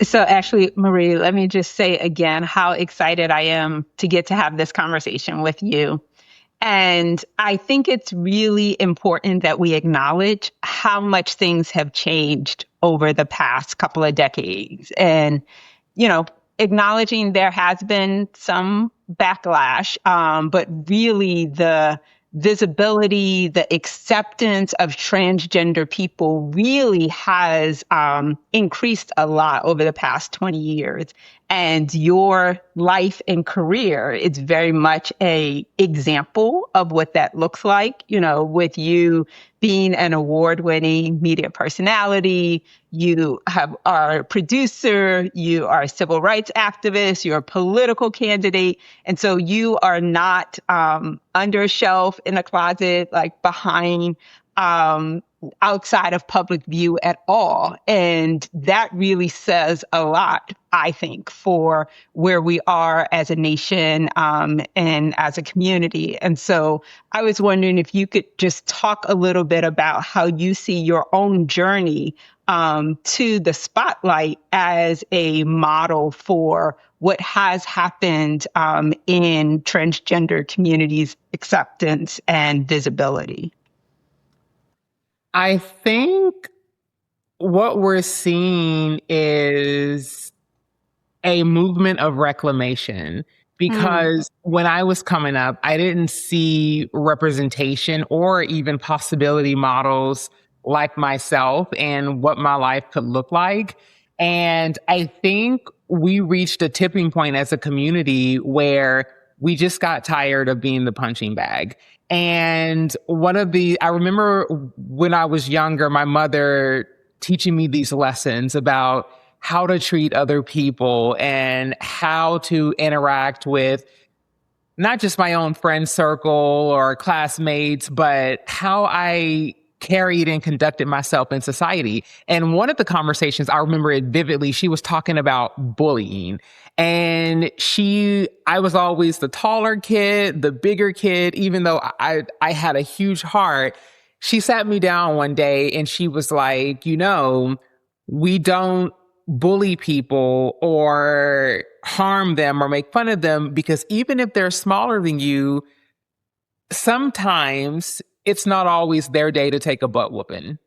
So, Ashley Marie, let me just say again how excited I am to get to have this conversation with you. And I think it's really important that we acknowledge how much things have changed over the past couple of decades. And, you know, acknowledging there has been some backlash, but really the visibility, the acceptance of transgender people really has increased a lot over the past 20 years. And your life and career is very much a example of what that looks like, you know, with you being an award-winning media personality, are a producer, you are a civil rights activist, you're a political candidate. And so you are not under a shelf in a closet, like behind outside of public view at all. And that really says a lot, I think, for where we are as a nation and as a community. And so I was wondering if you could just talk a little bit about how you see your own journey to the spotlight as a model for what has happened in transgender communities' acceptance and visibility. I think what we're seeing is a movement of reclamation, because when I was coming up, I didn't see representation or even possibility models like myself and what my life could look like. And I think we reached a tipping point as a community where we just got tired of being the punching bag. And I remember when I was younger, my mother teaching me these lessons about how to treat other people and how to interact with not just my own friend circle or classmates, but how I carried and conducted myself in society. And one of the conversations, I remember it vividly, she was talking about bullying. And I was always the taller kid, the bigger kid, even though I had a huge heart. She sat me down one day and she was like, we don't bully people or harm them or make fun of them, because even if they're smaller than you, sometimes it's not always their day to take a butt whooping,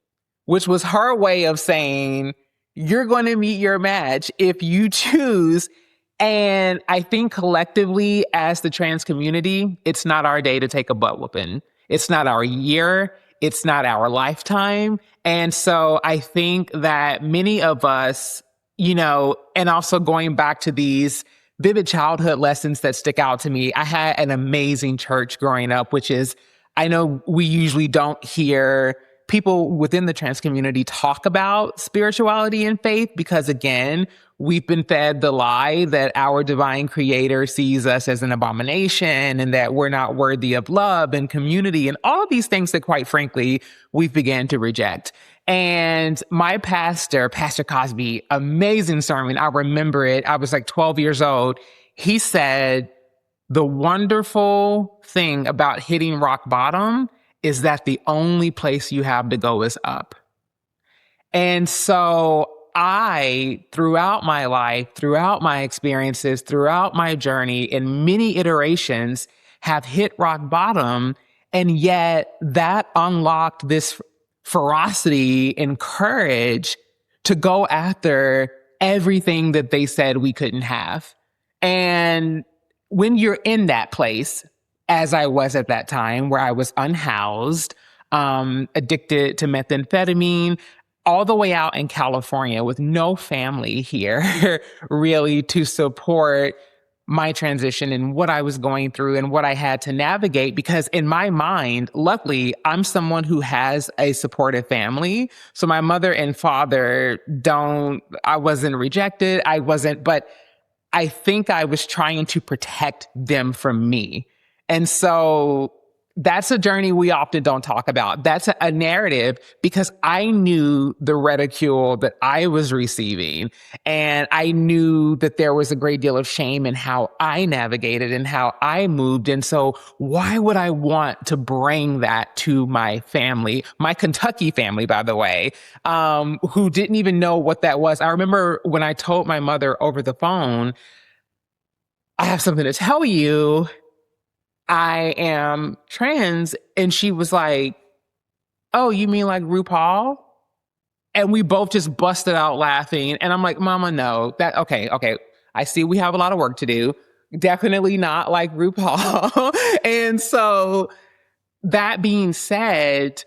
which was her way of saying, you're going to meet your match if you choose. And I think collectively as the trans community, it's not our day to take a butt whooping. It's not our year. It's not our lifetime. And so I think that many of us, and also going back to these vivid childhood lessons that stick out to me, I had an amazing church growing up, which is, I know we usually don't hear people within the trans community talk about spirituality and faith because, again, we've been fed the lie that our divine creator sees us as an abomination and that we're not worthy of love and community and all of these things that, quite frankly, we've began to reject. And my pastor, Pastor Cosby, amazing sermon. I remember it. I was like 12 years old. He said, the wonderful thing about hitting rock bottom is that the only place you have to go is up. And so I, throughout my life, throughout my experiences, throughout my journey, in many iterations, have hit rock bottom. And yet that unlocked this ferocity and courage to go after everything that they said we couldn't have. And when you're in that place, as I was at that time, where I was unhoused, addicted to methamphetamine, all the way out in California with no family here, really, to support my transition and what I was going through and what I had to navigate. Because in my mind, luckily, I'm someone who has a supportive family. So my mother and father I wasn't rejected. But I think I was trying to protect them from me. And so That's a journey we often don't talk about. That's a narrative because I knew the ridicule that I was receiving. And I knew that there was a great deal of shame in how I navigated and how I moved. And so why would I want to bring that to my family, my Kentucky family, by the way, who didn't even know what that was? I remember when I told my mother over the phone, I have something to tell you. I am trans. And she was like, oh, you mean like RuPaul? And we both just busted out laughing. And I'm like, Mama, no, okay. I see we have a lot of work to do. Definitely not like RuPaul. And so that being said,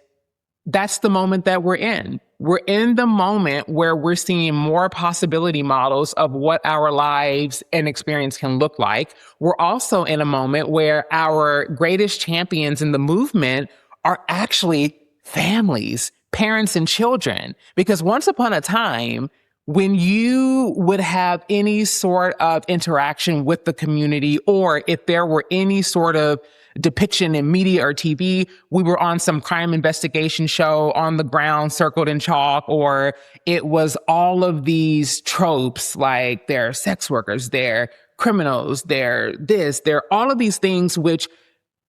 that's the moment that we're in. We're in the moment where we're seeing more possibility models of what our lives and experience can look like. We're also in a moment where our greatest champions in the movement are actually families, parents and children. Because once upon a time, when you would have any sort of interaction with the community, or if there were any sort of depiction in media or TV, we were on some crime investigation show on the ground, circled in chalk, or it was all of these tropes like they're sex workers, they're criminals, they're this, they're all of these things which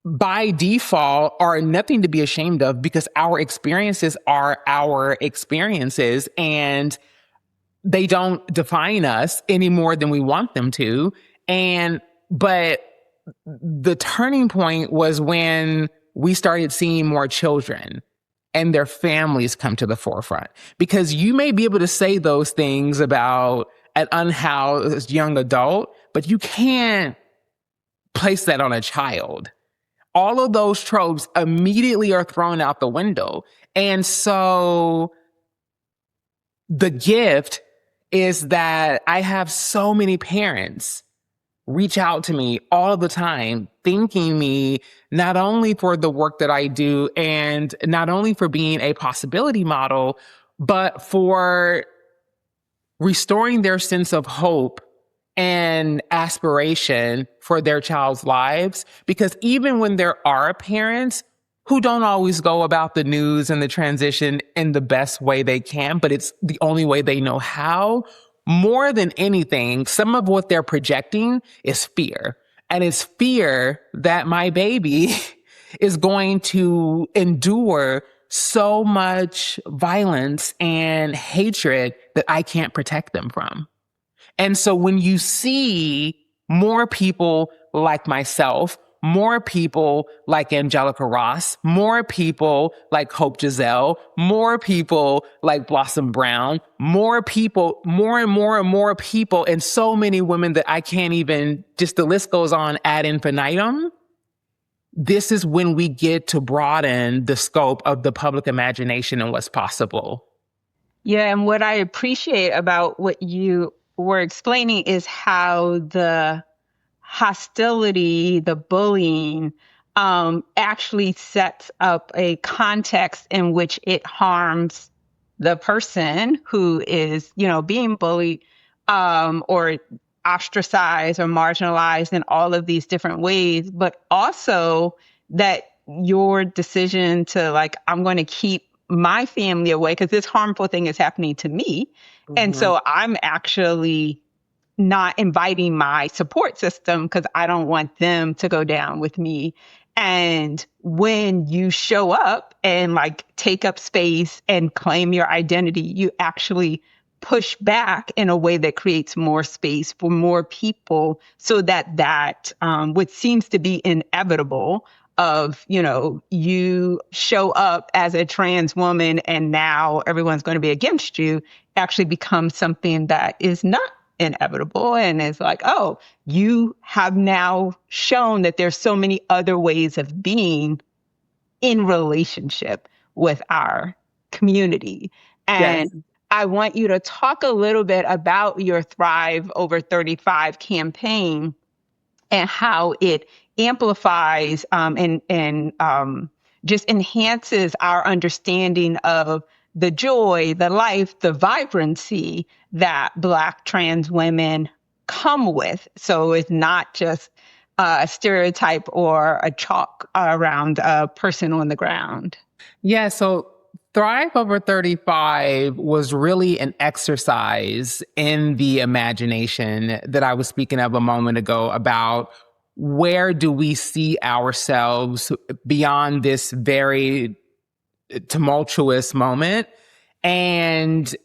by default are nothing to be ashamed of because our experiences are our experiences and they don't define us any more than we want them to. But the turning point was when we started seeing more children and their families come to the forefront. Because you may be able to say those things about an unhoused young adult, but you can't place that on a child. All of those tropes immediately are thrown out the window. And so the gift is that I have so many parents reach out to me all the time, thanking me not only for the work that I do and not only for being a possibility model, but for restoring their sense of hope and aspiration for their child's lives. Because even when there are parents who don't always go about the news and the transition in the best way they can, but it's the only way they know how, more than anything, some of what they're projecting is fear. And it's fear that my baby is going to endure so much violence and hatred that I can't protect them from. And so when you see more people like myself, more people like Angelica Ross, more people like Hope Giselle, more people like Blossom Brown, more people, more and more and more people, and so many women that I can't even, just the list goes on ad infinitum. This is when we get to broaden the scope of the public imagination and what's possible. Yeah, and what I appreciate about what you were explaining is how the hostility, the bullying, actually sets up a context in which it harms the person who is, being bullied, or ostracized or marginalized in all of these different ways, but also that your decision to I'm going to keep my family away because this harmful thing is happening to me. Mm-hmm. And so I'm actually not inviting my support system because I don't want them to go down with me. And when you show up and take up space and claim your identity, you actually push back in a way that creates more space for more people so that what seems to be inevitable of, you show up as a trans woman and now everyone's going to be against you actually becomes something that is not inevitable and is oh, you have now shown that there's so many other ways of being in relationship with our community. And yes. I want you to talk a little bit about your Thrive Over 35 campaign and how it amplifies and just enhances our understanding of the joy, the life, the vibrancy that Black trans women come with. So it's not just stereotype or a chalk around a person on the ground. Yeah, so Thrive Over 35 was really an exercise in the imagination that I was speaking of a moment ago about where do we see ourselves beyond this very tumultuous moment. And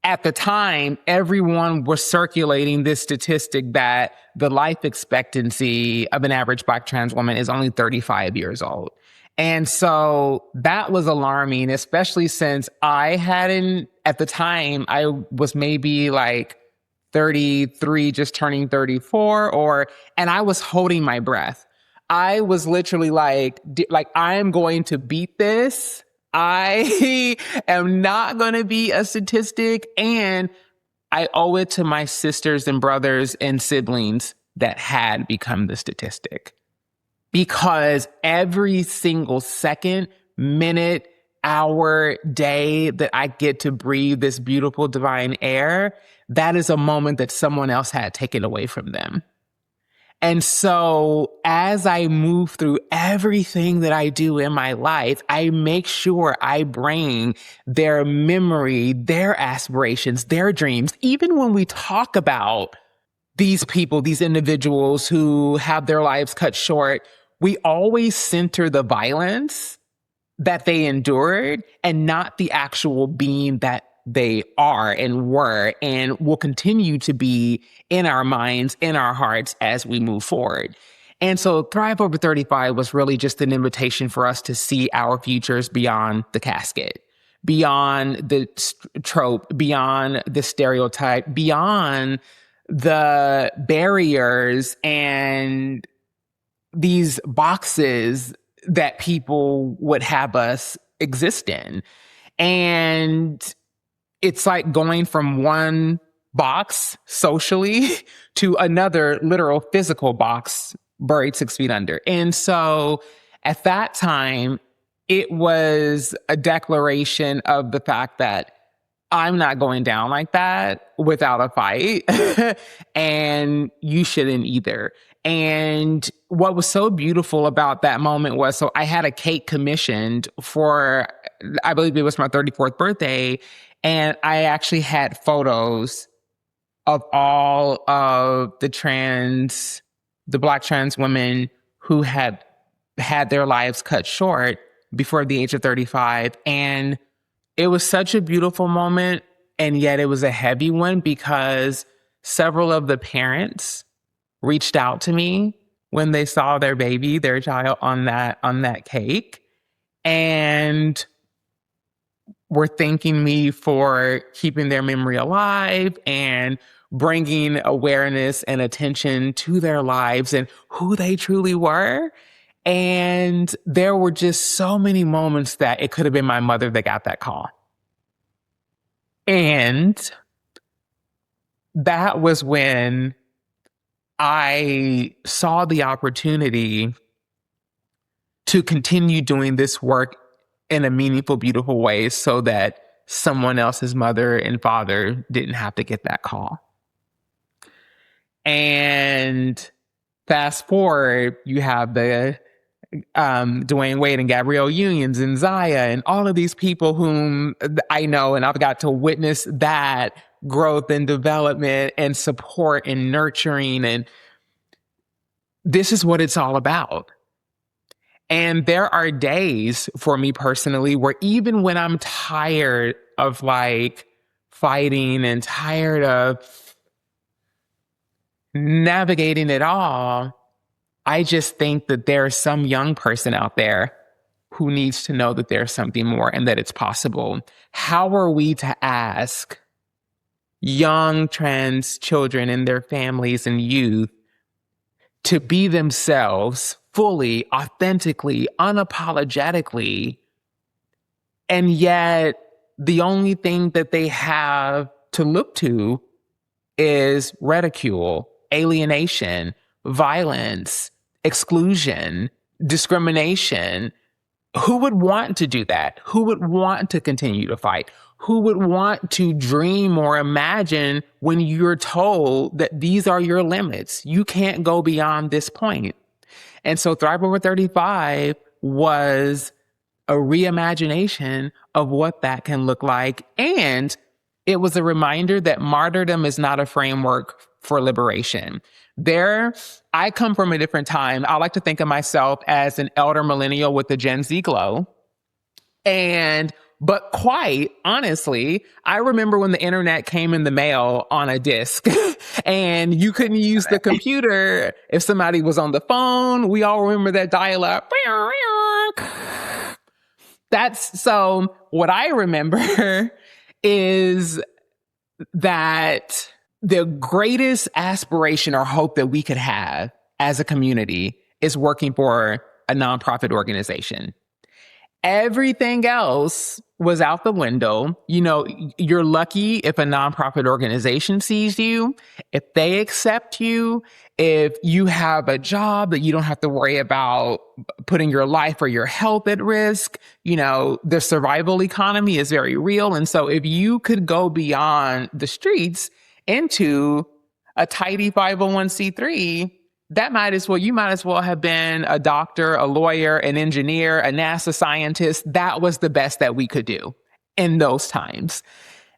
at the time, everyone was circulating this statistic that the life expectancy of an average Black trans woman is only 35 years old. And so that was alarming, especially since at the time, I was maybe like 33, just turning 34, and I was holding my breath. I was literally like, I am going to beat this. I am not going to be a statistic. And I owe it to my sisters and brothers and siblings that had become the statistic. Because every single second, minute, hour, day that I get to breathe this beautiful divine air, that is a moment that someone else had taken away from them. And so as I move through everything that I do in my life, I make sure I bring their memory, their aspirations, their dreams. Even when we talk about these people, these individuals who have their lives cut short, we always center the violence that they endured and not the actual being that they are and were and will continue to be in our minds, in our hearts as we move forward. And so Thrive Over 35 was really just an invitation for us to see our futures beyond the casket, beyond the trope, beyond the stereotype, beyond the barriers and these boxes that people would have us exist in. And it's like going from one box socially to another literal physical box buried 6 feet under. And so at that time, it was a declaration of the fact that I'm not going down like that without a fight, and you shouldn't either. And what was so beautiful about that moment was, so I had a cake commissioned for, I believe it was my 34th birthday, and I actually had photos of all of the Black trans women who had had their lives cut short before the age of 35. And it was such a beautiful moment, and yet it was a heavy one because several of the parents reached out to me when they saw their baby, their child on that cake, and were thanking me for keeping their memory alive and bringing awareness and attention to their lives and who they truly were. And there were just so many moments that it could have been my mother that got that call. And that was when I saw the opportunity to continue doing this work in a meaningful, beautiful way so that someone else's mother and father didn't have to get that call. And fast forward, you have the Dwayne Wade and Gabrielle Unions and Zaya and all of these people whom I know, and I've got to witness that growth and development and support and nurturing. And this is what it's all about. And there are days for me personally where even when I'm tired of like fighting and tired of navigating it all, I just think that there's some young person out there who needs to know that there's something more and that it's possible. How are we to ask young trans children and their families and youth to be themselves fully, authentically, unapologetically, and yet the only thing that they have to look to is ridicule, alienation, violence, exclusion, discrimination? Who would want to do that? Who would want to continue to fight? Who would want to dream or imagine when you're told that these are your limits? You can't go beyond this point. And so Thrive Over 35 was a reimagination of what that can look like. And it was a reminder that martyrdom is not a framework for liberation. I come from a different time. I like to think of myself as an elder millennial with the Gen Z glow. But quite honestly, I remember when the internet came in the mail on a disc and you couldn't use the computer if somebody was on the phone. We all remember that dial-up. So what I remember is that the greatest aspiration or hope that we could have as a community is working for a nonprofit organization. Everything else was out the window. You know, you're lucky if a nonprofit organization sees you, if they accept you, if you have a job that you don't have to worry about putting your life or your health at risk. You know, the survival economy is very real. And so if you could go beyond the streets into a tidy 501c3, you might as well have been a doctor, a lawyer, an engineer, a NASA scientist. That was the best that we could do in those times.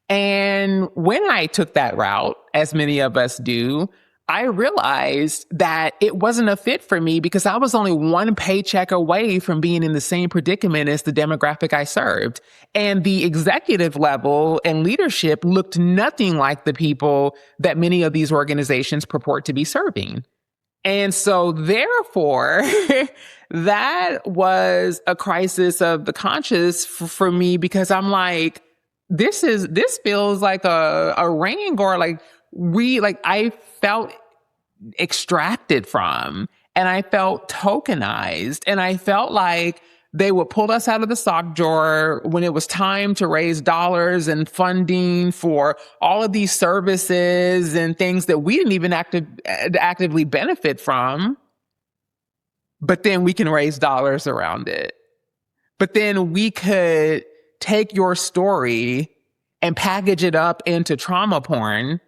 And when I took that route, as many of us do, I realized that it wasn't a fit for me because I was only one paycheck away from being in the same predicament as the demographic I served. And the executive level and leadership looked nothing like the people that many of these organizations purport to be serving. And so therefore, that was a crisis of the conscious for me because I'm like, this feels like a ring or I felt extracted from, and I felt tokenized, and I felt like they would pull us out of the sock drawer when it was time to raise dollars and funding for all of these services and things that we didn't even actively benefit from. But then we can raise dollars around it. But then we could take your story and package it up into trauma porn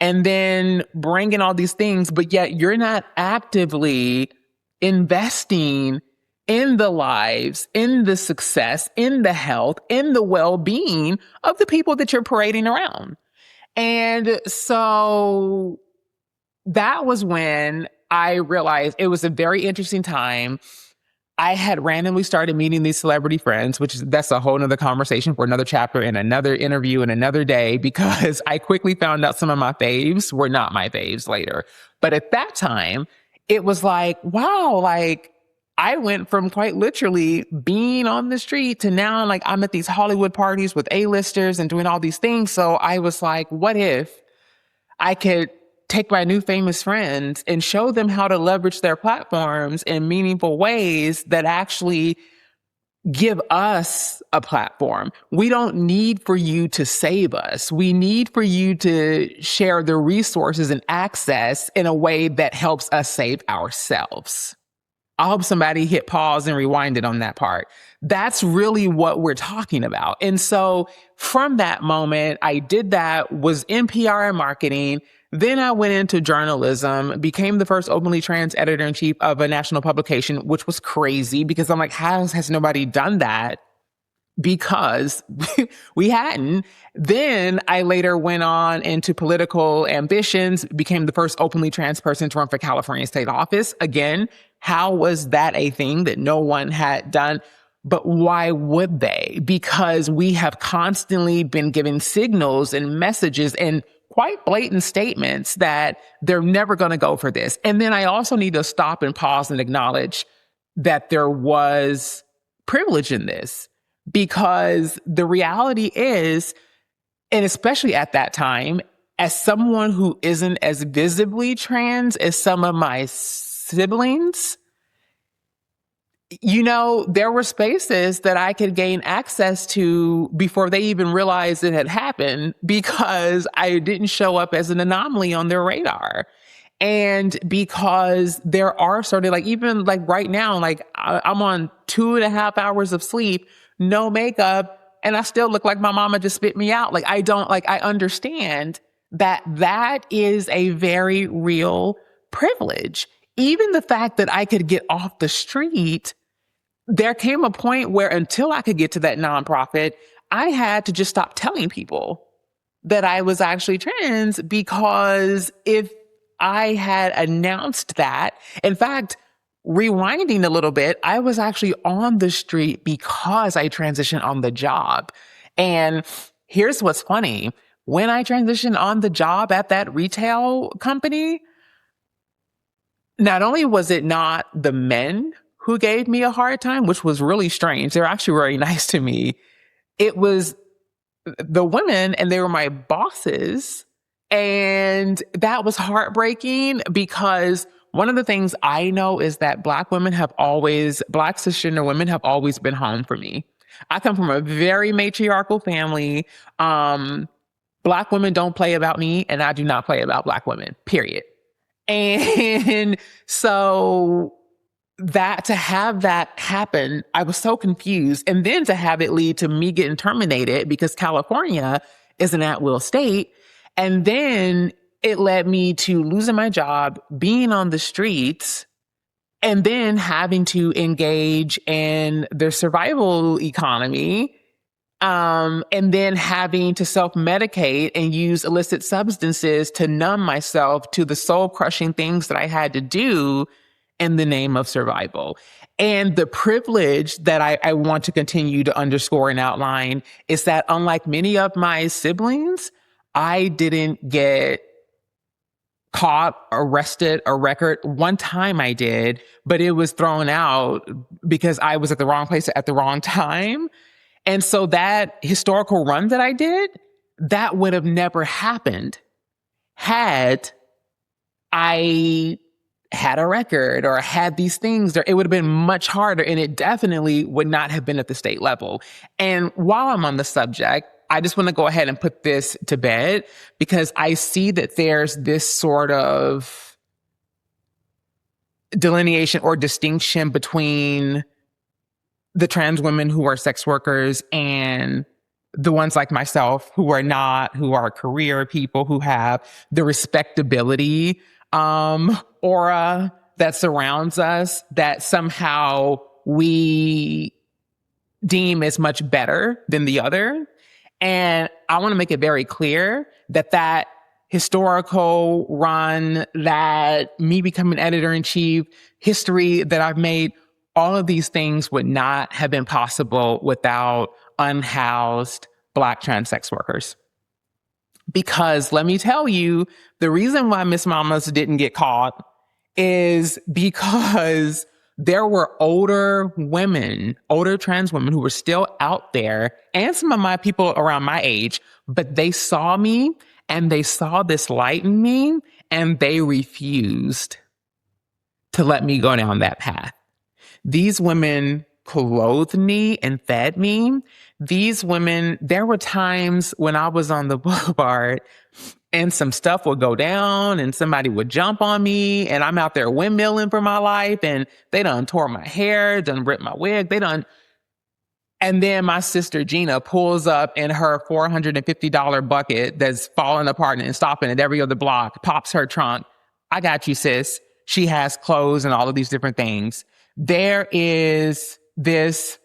and then bring in all these things, but yet you're not actively investing in the lives, in the success, in the health, in the well-being of the people that you're parading around. And so that was when I realized it was a very interesting time. I had randomly started meeting these celebrity friends, that's a whole nother conversation for another chapter and another interview and another day, because I quickly found out some of my faves were not my faves later. But at that time, it was like, wow, I went from quite literally being on the street to now I'm at these Hollywood parties with A-listers and doing all these things. So I was like, what if I could take my new famous friends and show them how to leverage their platforms in meaningful ways that actually give us a platform. We don't need for you to save us. We need for you to share the resources and access in a way that helps us save ourselves. I hope somebody hit pause and rewinded on that part. That's really what we're talking about. And so from that moment, I did that, was in PR and marketing. Then I went into journalism, became the first openly trans editor-in-chief of a national publication, which was crazy because I'm like, how has nobody done that? Because we hadn't. Then I later went on into political ambitions, became the first openly trans person to run for California state office. Again, how was that a thing that no one had done? But why would they? Because we have constantly been given signals and messages and quite blatant statements that they're never going to go for this. And then I also need to stop and pause and acknowledge that there was privilege in this. Because the reality is, and especially at that time, as someone who isn't as visibly trans as some of my siblings, there were spaces that I could gain access to before they even realized it had happened because I didn't show up as an anomaly on their radar. And because there are even right now, I'm on 2.5 hours of sleep, no makeup, and I still look like my mama just spit me out. Like, I understand that that is a very real privilege. Even the fact that I could get off the street, there came a point where until I could get to that nonprofit, I had to just stop telling people that I was actually trans, because if I had announced that, in fact, rewinding a little bit, I was actually on the street because I transitioned on the job. And here's what's funny. When I transitioned on the job at that retail company, not only was it not the men who gave me a hard time, which was really strange. They're actually very nice to me. It was the women, and they were my bosses. And that was heartbreaking, because one of the things I know is that Black cisgender women have always been home for me. I come from a very matriarchal family. Black women don't play about me, and I do not play about Black women, period. And so to have that happen, I was so confused. And then to have it lead to me getting terminated because California is an at-will state. And then it led me to losing my job, being on the streets, and then having to engage in the survival economy, and then having to self-medicate and use illicit substances to numb myself to the soul-crushing things that I had to do in the name of survival. And the privilege that I want to continue to underscore and outline is that, unlike many of my siblings, I didn't get caught, arrested, a record. One time I did, but it was thrown out because I was at the wrong place at the wrong time. And so that historical run that I did, that would have never happened had I had a record or had these things. It would have been much harder, and it definitely would not have been at the state level. And while I'm on the subject, I just want to go ahead and put this to bed, because I see that there's this sort of delineation or distinction between the trans women who are sex workers and the ones like myself who are not, who are career people, who have the respectability aura that surrounds us, that somehow we deem as much better than the other. And I want to make it very clear that that historical run, that me becoming editor-in-chief, history that I've made, all of these things would not have been possible without unhoused Black trans sex workers. Because let me tell you, the reason why Miss Mamas didn't get caught is because there were older trans women who were still out there, and some of my people around my age, but they saw me and they saw this light in me, and they refused to let me go down that path. These women clothed me and fed me. These women, there were times when I was on the boulevard and some stuff would go down and somebody would jump on me, and I'm out there windmilling for my life, and they done tore my hair, done ripped my wig, and then my sister Gina pulls up in her $450 bucket that's falling apart and stopping at every other block, pops her trunk. I got you, sis. She has clothes and all of these different things. There is this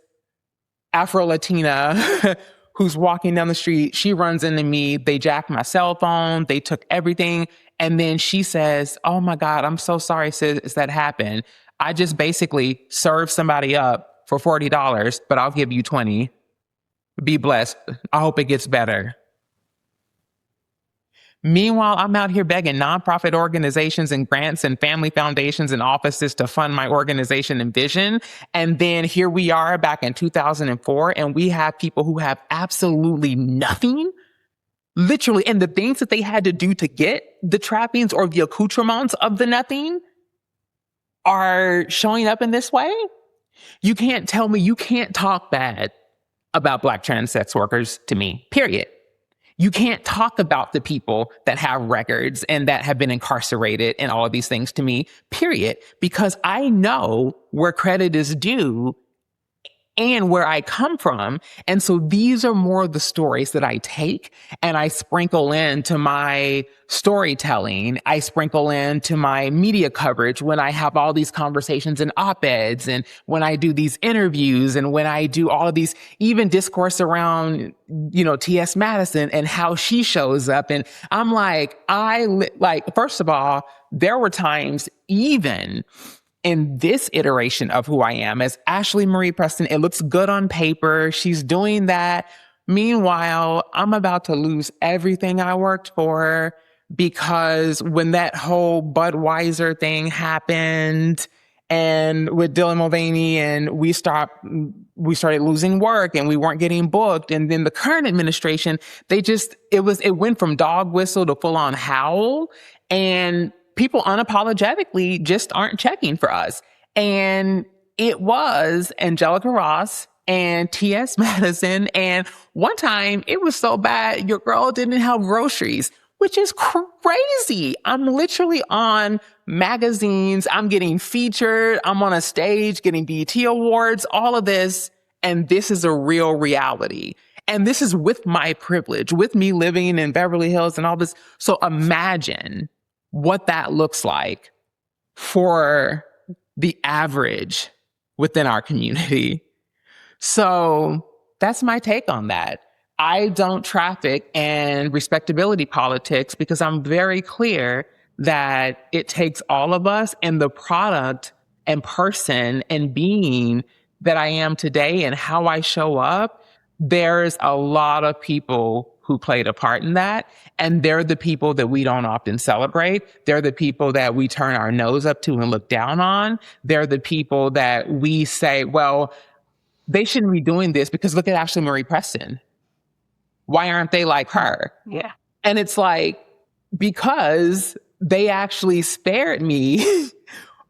Afro-Latina who's walking down the street. She runs into me. They jacked my cell phone. They took everything. And then she says, "Oh my God, I'm so sorry, sis, that happened. I just basically served somebody up for $40, but I'll give you 20. Be blessed. I hope it gets better." Meanwhile, I'm out here begging nonprofit organizations and grants and family foundations and offices to fund my organization and vision. And then here we are back in 2004, and we have people who have absolutely nothing, literally, and the things that they had to do to get the trappings or the accoutrements of the nothing are showing up in this way. You can't tell me, you can't talk bad about Black trans sex workers to me, period. You can't talk about the people that have records and that have been incarcerated and all of these things to me, period. Because I know where credit is due, and where I come from. And so these are more of the stories that I take and I sprinkle into my storytelling. I sprinkle into my media coverage when I have all these conversations and op-eds, and when I do these interviews, and when I do all of these even discourse around, T.S. Madison and how she shows up. And I'm like, first of all, there were times even in this iteration of who I am as Ashlee Marie Preston, it looks good on paper. She's doing that. Meanwhile, I'm about to lose everything I worked for, because when that whole Budweiser thing happened and with Dylan Mulvaney, and we started losing work and we weren't getting booked. And then the current administration, it went from dog whistle to full on howl, and people unapologetically just aren't checking for us. And it was Angelica Ross and T.S. Madison. And one time it was so bad, your girl didn't have groceries, which is crazy. I'm literally on magazines. I'm getting featured. I'm on a stage getting BET Awards, all of this. And this is a real reality. And this is with my privilege, with me living in Beverly Hills and all this. So imagine what that looks like for the average within our community. So that's my take on that. I don't traffic in respectability politics because I'm very clear that it takes all of us, and the product and person and being that I am today and how I show up, there's a lot of people who played a part in that. And they're the people that we don't often celebrate. They're the people that we turn our nose up to and look down on. They're the people that we say, well, they shouldn't be doing this because look at Ashlee Marie Preston. Why aren't they like her? Yeah. And it's like, because they actually spared me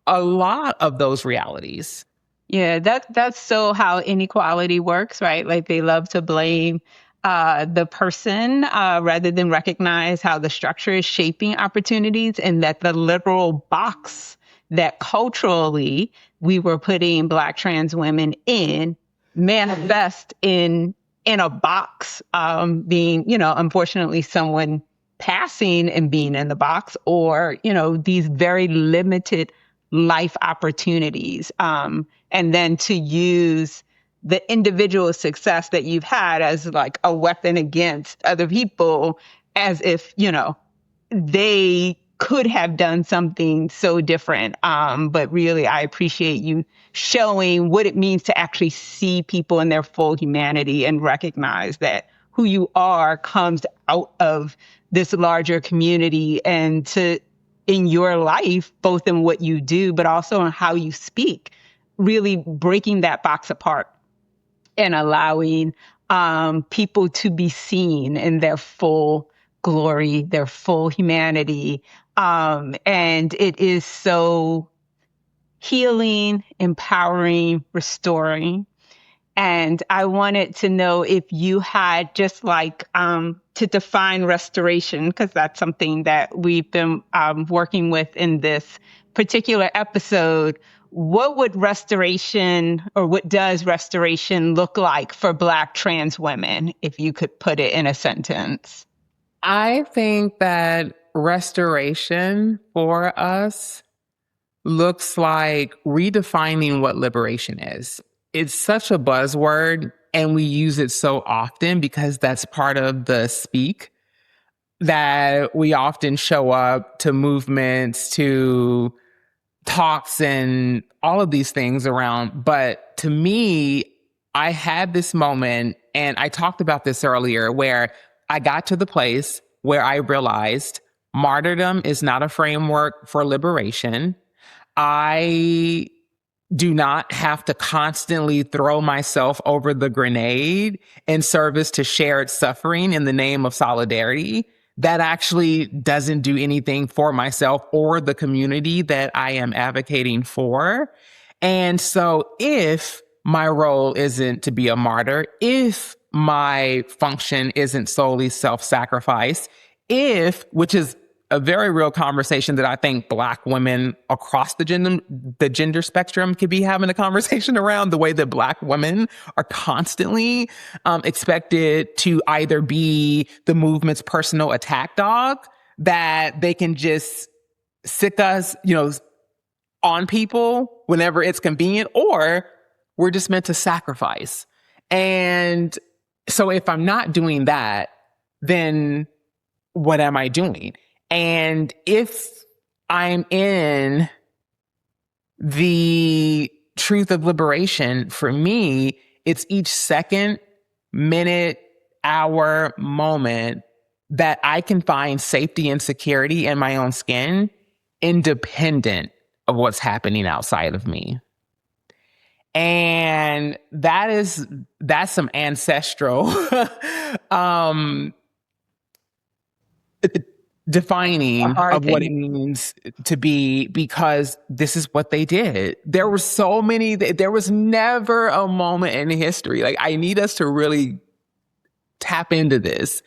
a lot of those realities. Yeah, that's so how inequality works, right? Like they love to blame the person rather than recognize how the structure is shaping opportunities, and that the literal box that culturally we were putting Black trans women in manifest in a box, being, unfortunately someone passing and being in the box, or, these very limited life opportunities. And then to use the individual success that you've had as like a weapon against other people, as if, they could have done something so different. But really, I appreciate you showing what it means to actually see people in their full humanity and recognize that who you are comes out of this larger community, and to, in your life, both in what you do, but also in how you speak, really breaking that box apart and allowing people to be seen in their full glory, their full humanity. And it is so healing, empowering, restoring. And I wanted to know if you had just like to define restoration, because that's something that we've been working with in this particular episode. What would restoration, or what does restoration look like for Black trans women, if you could put it in a sentence? I think that restoration for us looks like redefining what liberation is. It's such a buzzword, and we use it so often because that's part of the speak, that we often show up to movements, to talks and all of these things around. But to me, I had this moment, and I talked about this earlier, where I got to the place where I realized martyrdom is not a framework for liberation. I do not have to constantly throw myself over the grenade in service to shared suffering in the name of solidarity. That actually doesn't do anything for myself or the community that I am advocating for. And so if my role isn't to be a martyr, if my function isn't solely self-sacrifice, which is a very real conversation that I think Black women across the gender spectrum could be having a conversation around, the way that Black women are constantly expected to either be the movement's personal attack dog, that they can just sick us, on people whenever it's convenient, or we're just meant to sacrifice. And so if I'm not doing that, then what am I doing? And if I'm in the truth of liberation, for me, it's each second, minute, hour, moment that I can find safety and security in my own skin, independent of what's happening outside of me. And that's some ancestral defining of what it means to be, because this is what they did. There was never a moment in history, like, I need us to really tap into this,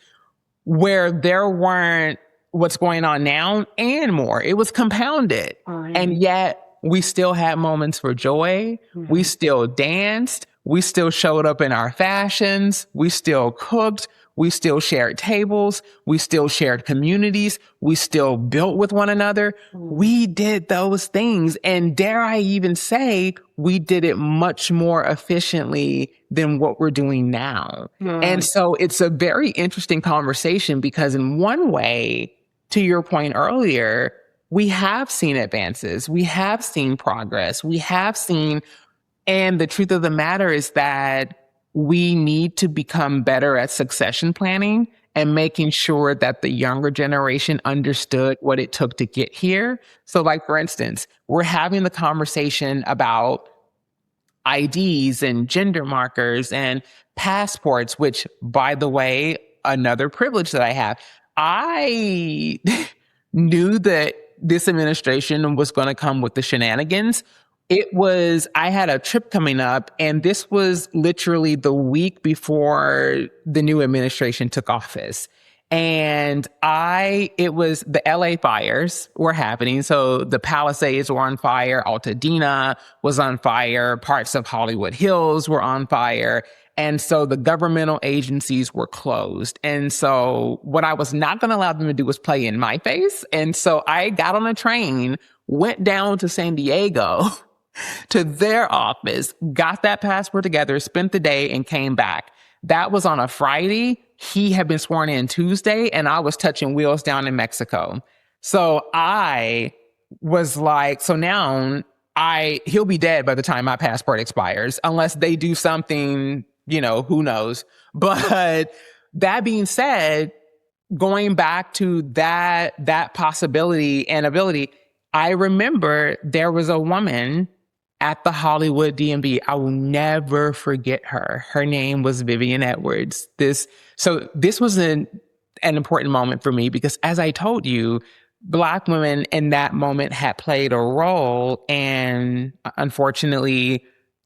where there weren't what's going on now and more. It was compounded. And yet we still had moments for joy. We still danced. We still showed up in our fashions. We still cooked. We still shared tables. We still shared communities. We still built with one another. We did those things. And dare I even say, we did it much more efficiently than what we're doing now. And so it's a very interesting conversation, because in one way, to your point earlier, we have seen advances. We have seen progress. And the truth of the matter is that we need to become better at succession planning and making sure that the younger generation understood what it took to get here. So, like, for instance, we're having the conversation about IDs and gender markers and passports, which, by the way, another privilege that I have. I knew that this administration was going to come with the shenanigans. I had a trip coming up, and this was literally the week before the new administration took office. And it was the LA fires were happening. So the Palisades were on fire. Altadena was on fire. Parts of Hollywood Hills were on fire. And so the governmental agencies were closed. And so what I was not going to allow them to do was play in my face. And so I got on a train, went down to San Diego to their office, got that passport together, spent the day, and came back. That was on a Friday. He had been sworn in Tuesday, and I was touching wheels down in Mexico. So I was like, so now he'll be dead by the time my passport expires, unless they do something, who knows. But that being said, going back to that possibility and ability, I remember there was a woman at the Hollywood DMV. I will never forget her. Her name was Vivian Edwards. This was an important moment for me, because, as I told you, Black women in that moment had played a role. And unfortunately,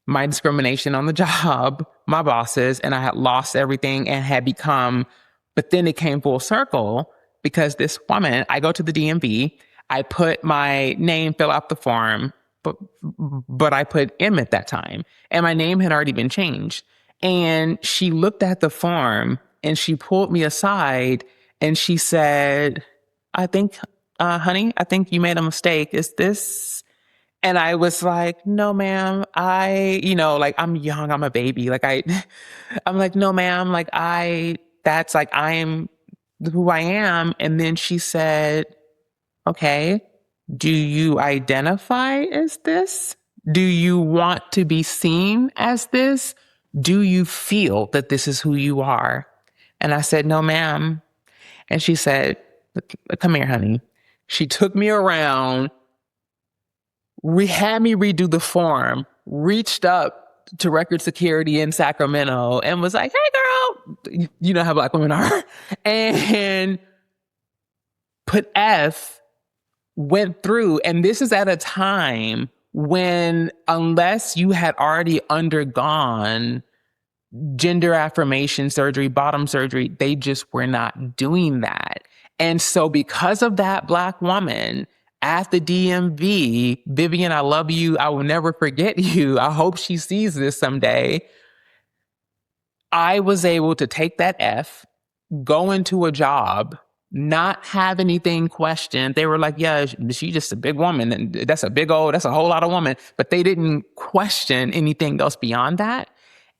my discrimination on the job, my bosses, and I had lost everything and had become, but then it came full circle, because this woman, I go to the DMV, I put my name, fill out the form, but I put M at that time, and my name had already been changed. And she looked at the form and she pulled me aside and she said, honey, I think you made a mistake. Is this? And I was like, no, ma'am, I'm young, I'm a baby. I'm like, no, ma'am, I am who I am. And then she said, okay, do you identify as this? Do you want to be seen as this? Do you feel that this is who you are? And I said, no, ma'am. And she said, come here, honey. She took me around, had me redo the form, reached up to record security in Sacramento and was like, hey, girl, you know how Black women are, and put F, went through. And this is at a time when, unless you had already undergone gender affirmation surgery, bottom surgery, they just were not doing that. And so because of that Black woman at the DMV, Vivian, I love you. I will never forget you. I hope she sees this someday. I was able to take that F, go into a job, not have anything questioned. They were like, yeah, she's just a big woman. And that's a whole lot of woman. But they didn't question anything else beyond that.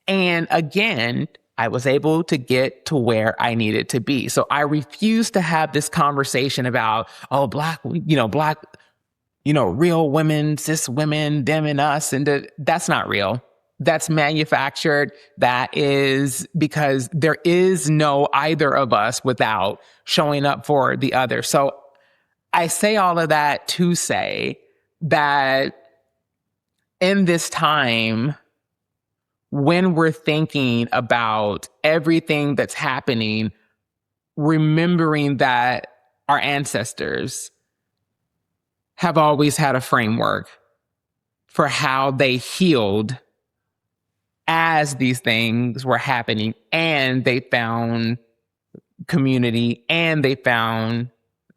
And again, I was able to get to where I needed to be. So I refuse to have this conversation about, oh, Black, real women, cis women, them and us. And that's not real. That's manufactured. That is because there is no either of us without showing up for the other. So I say all of that to say that in this time, when we're thinking about everything that's happening, remembering that our ancestors have always had a framework for how they healed as these things were happening, and they found community and they found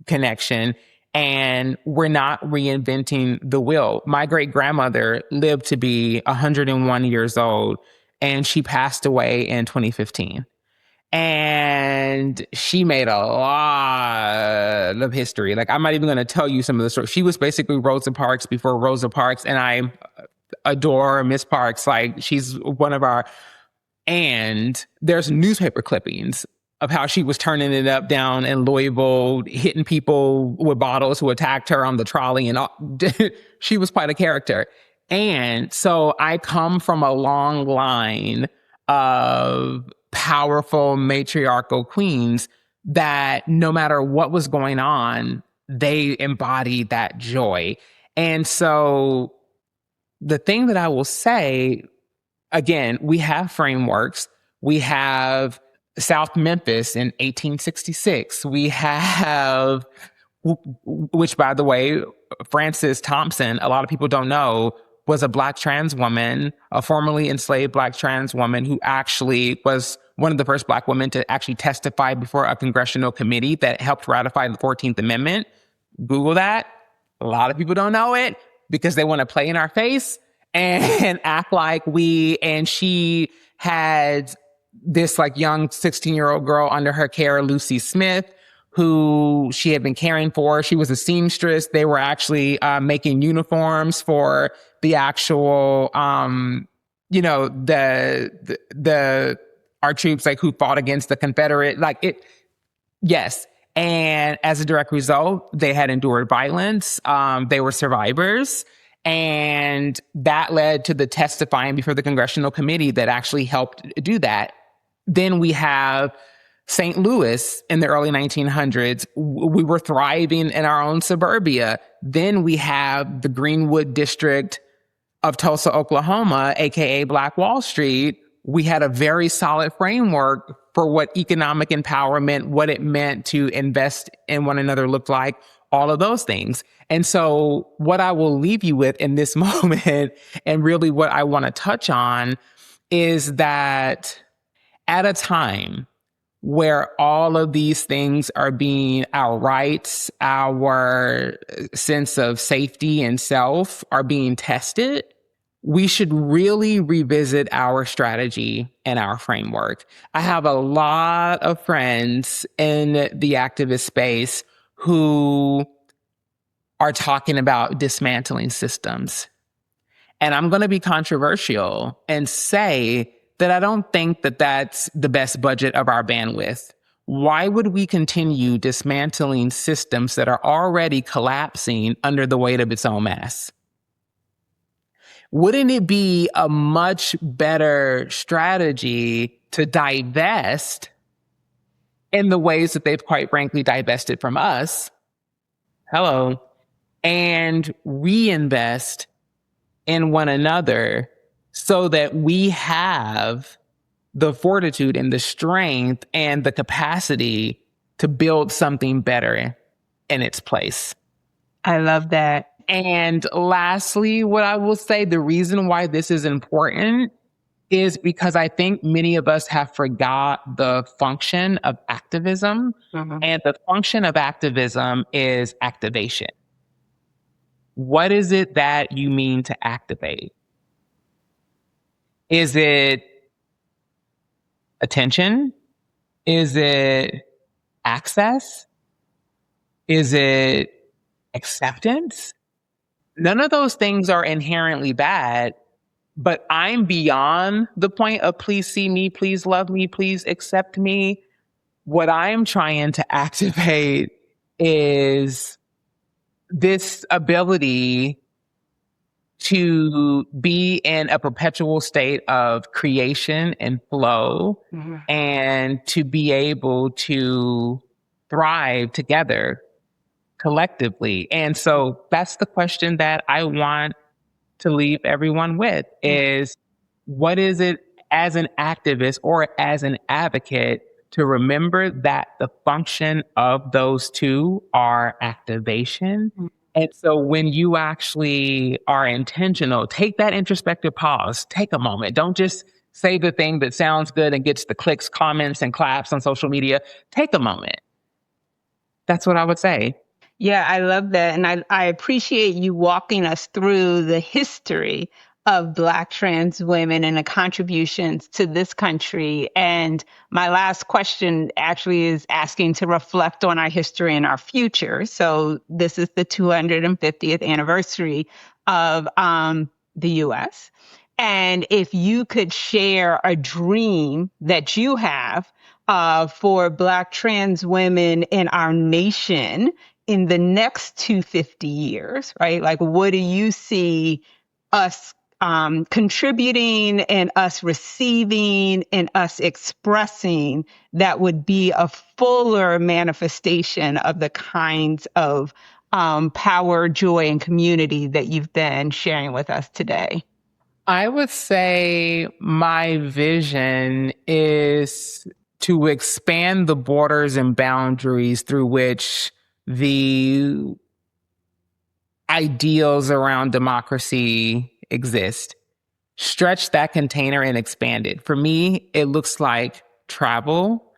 connection, and we're not reinventing the wheel. My great grandmother lived to be 101 years old, and she passed away in 2015. And she made a lot of history. Like, I'm not even going to tell you some of the stories. She was basically Rosa Parks before Rosa Parks, and I adore Miss Parks. Like, she's one of our, and there's newspaper clippings of how she was turning it up down in Louisville, hitting people with bottles who attacked her on the trolley, and all. She was quite a character. And so I come from a long line of powerful matriarchal queens that no matter what was going on, they embodied that joy. And so the thing that I will say, again, we have frameworks. We have South Memphis in 1866. We have, which by the way, Frances Thompson, a lot of people don't know, was a Black trans woman, a formerly enslaved Black trans woman who actually was one of the first Black women to actually testify before a congressional committee that helped ratify the 14th Amendment. Google that. A lot of people don't know it because they want to play in our face and act like and she had this like young 16-year-old girl under her care, Lucy Smith, who she had been caring for. She was a seamstress. They were actually making uniforms for the actual, our troops, like, who fought against the Confederate, yes. And as a direct result, they had endured violence. They were survivors. And that led to the testifying before the congressional committee that actually helped do that. Then we have St. Louis in the early 1900s. We were thriving in our own suburbia. Then we have the Greenwood district of Tulsa, Oklahoma, aka Black Wall Street. We had a very solid framework for what economic empowerment, what it meant to invest in one another looked like, all of those things. And so what I will leave you with in this moment, and really what I want to touch on, is that at a time where all of these things are being, our rights, our sense of safety and self are being tested, we should really revisit our strategy and our framework. I have a lot of friends in the activist space who are talking about dismantling systems. And I'm going to be controversial and say that I don't think that that's the best budget of our bandwidth. Why would we continue dismantling systems that are already collapsing under the weight of its own mass? Wouldn't it be a much better strategy to divest in the ways that they've quite frankly divested from us? Hello. And reinvest in one another so that we have the fortitude and the strength and the capacity to build something better in its place. I love that. And lastly, what I will say, the reason why this is important is because I think many of us have forgot the function of activism. And the function of activism is activation. What is it that you mean to activate? Is it attention? Is it access? Is it acceptance? None of those things are inherently bad, but I'm beyond the point of please see me, please love me, please accept me. What I'm trying to activate is this ability to be in a perpetual state of creation and flow and to be able to thrive together collectively. And so that's the question that I want to leave everyone with is what is it as an activist or as an advocate to remember that the function of those two are activation. And so when you actually are intentional, take that introspective pause, take a moment. Don't just say the thing that sounds good and gets the clicks, comments, and claps on social media. Take a moment. That's what I would say. Yeah, I love that. And I appreciate you walking us through the history of Black trans women and the contributions to this country. And my last question actually is asking to reflect on our history and our future. So this is the 250th anniversary of the US. And if you could share a dream that you have for Black trans women in our nation in the next 250 years, right? Like, what do you see us contributing and us receiving and us expressing that would be a fuller manifestation of the kinds of power, joy, and community that you've been sharing with us today? I would say my vision is to expand the borders and boundaries through which the ideals around democracy exist. Stretch that container and expand it. For me, it looks like travel.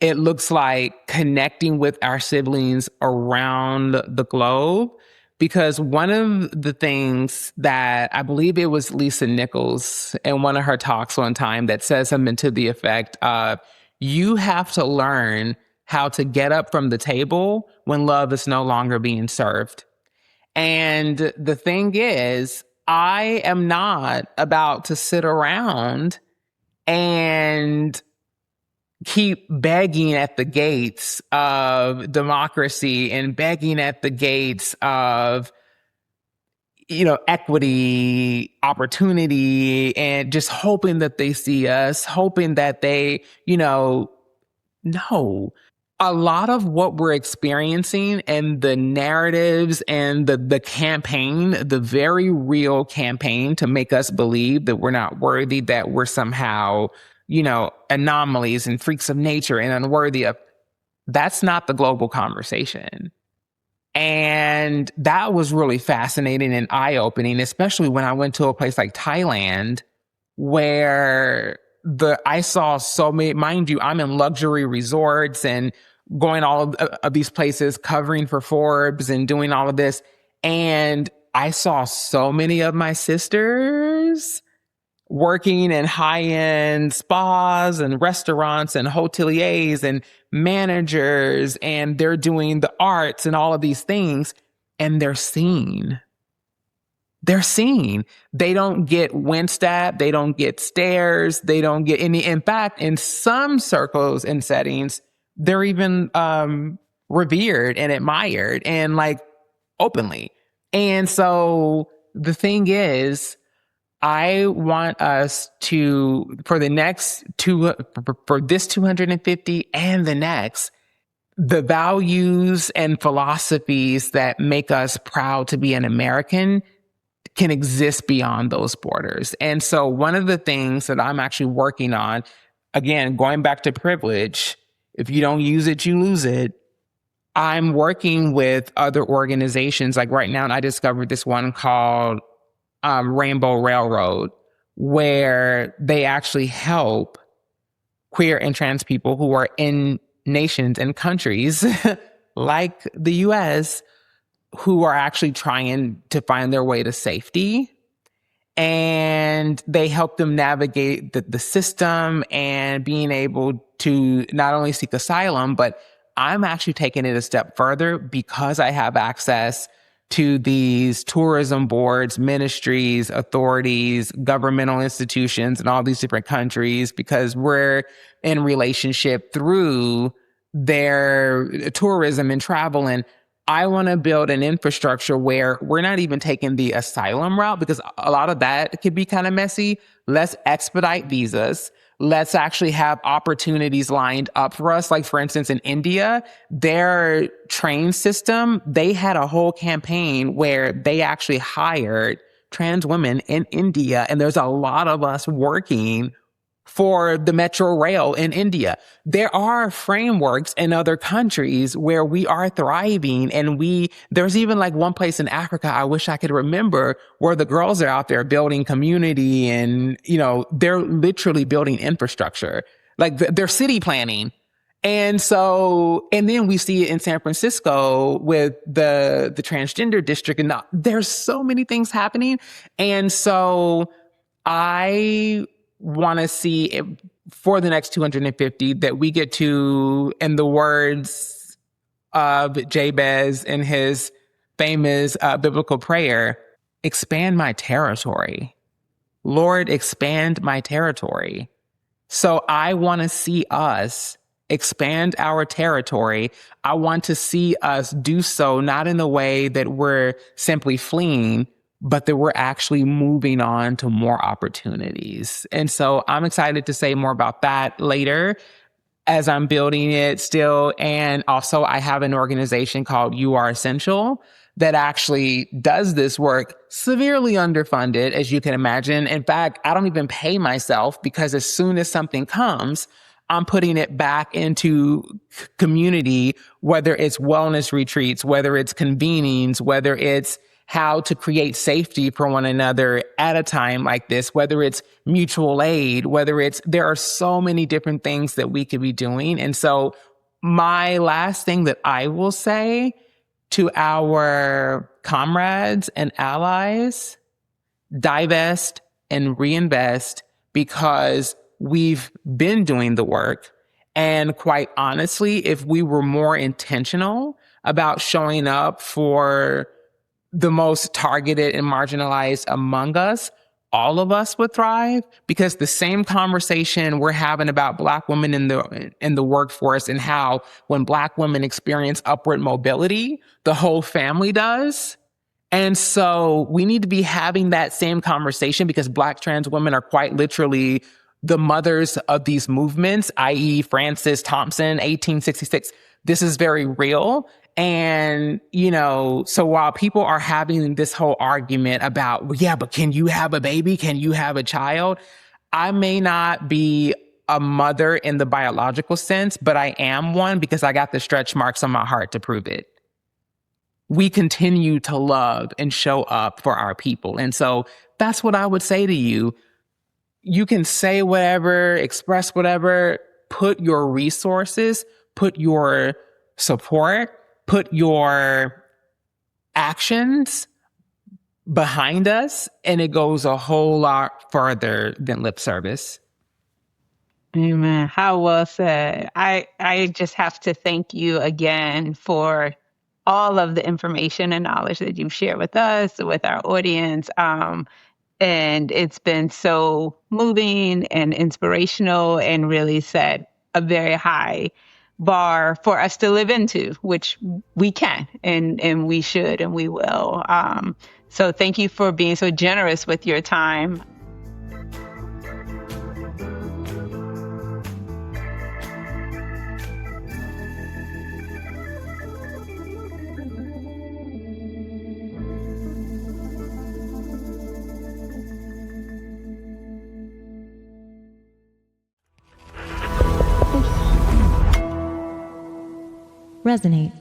It looks like connecting with our siblings around the globe. Because one of the things that I believe it was Lisa Nichols in one of her talks one time that says something to the effect of, you have to learn how to get up from the table when love is no longer being served. And the thing is, I am not about to sit around and keep begging at the gates of democracy and begging at the gates of, equity, opportunity, and just hoping that they see us, hoping that they, no. A lot of what we're experiencing and the narratives and the campaign, the very real campaign to make us believe that we're not worthy, that we're somehow, anomalies and freaks of nature and unworthy of, that's not the global conversation. And that was really fascinating and eye-opening, especially when I went to a place like Thailand, where I saw so many, mind you, I'm in luxury resorts and going all of these places, covering for Forbes and doing all of this. And I saw so many of my sisters working in high-end spas and restaurants and hoteliers and managers, and they're doing the arts and all of these things, and they're seen. They're seen. They don't get winced at. They don't get stares. They don't get any. In fact, in some circles and settings, they're even revered and admired and like openly. And so the thing is, I want us to, for the next for this 250 and the next, the values and philosophies that make us proud to be an American can exist beyond those borders. And so one of the things that I'm actually working on, again, going back to privilege, if you don't use it, you lose it. I'm working with other organizations. Like right now, I discovered this one called Rainbow Railroad, where they actually help queer and trans people who are in nations and countries like the US who are actually trying to find their way to safety. And they help them navigate the system and being able to not only seek asylum, but I'm actually taking it a step further because I have access to these tourism boards, ministries, authorities, governmental institutions in all these different countries, because we're in relationship through their tourism and travel. And I want to build an infrastructure where we're not even taking the asylum route, because a lot of that could be kind of messy. Let's expedite visas. Let's actually have opportunities lined up for us. Like, for instance, in India, their train system, they had a whole campaign where they actually hired trans women in India. And there's a lot of us working for the metro rail in India. There are frameworks in other countries where we are thriving, and there's even like one place in Africa, I wish I could remember, where the girls are out there building community and, they're literally building infrastructure. Like they're city planning. And then we see it in San Francisco with the transgender district, and there's so many things happening. And so I want to see for the next 250 that we get to, in the words of Jabez in his famous biblical prayer, expand my territory. Lord, expand my territory. So I want to see us expand our territory. I want to see us do so not in a way that we're simply fleeing, but that we're actually moving on to more opportunities. And so I'm excited to say more about that later as I'm building it still. And also I have an organization called You Are Essential that actually does this work, severely underfunded, as you can imagine. In fact, I don't even pay myself, because as soon as something comes, I'm putting it back into community, whether it's wellness retreats, whether it's convenings, whether it's how to create safety for one another at a time like this, whether it's mutual aid, there are so many different things that we could be doing. And so my last thing that I will say to our comrades and allies, divest and reinvest, because we've been doing the work. And quite honestly, if we were more intentional about showing up for the most targeted and marginalized among us, all of us would thrive, because the same conversation we're having about Black women in the workforce, and how when Black women experience upward mobility, the whole family does. And so we need to be having that same conversation, because Black trans women are quite literally the mothers of these movements, i.e. Frances Thompson, 1866. This is very real. And, so while people are having this whole argument about, well, yeah, but can you have a baby? Can you have a child? I may not be a mother in the biological sense, but I am one, because I got the stretch marks on my heart to prove it. We continue to love and show up for our people. And so that's what I would say to you. You can say whatever, express whatever, put your resources, put your support, put your actions behind us, and it goes a whole lot further than lip service. Amen. How well said. I just have to thank you again for all of the information and knowledge that you've shared with us, with our audience. And it's been so moving and inspirational, and really set a very high bar for us to live into, which we can and we should and we will. So thank you for being so generous with your time. Resonate.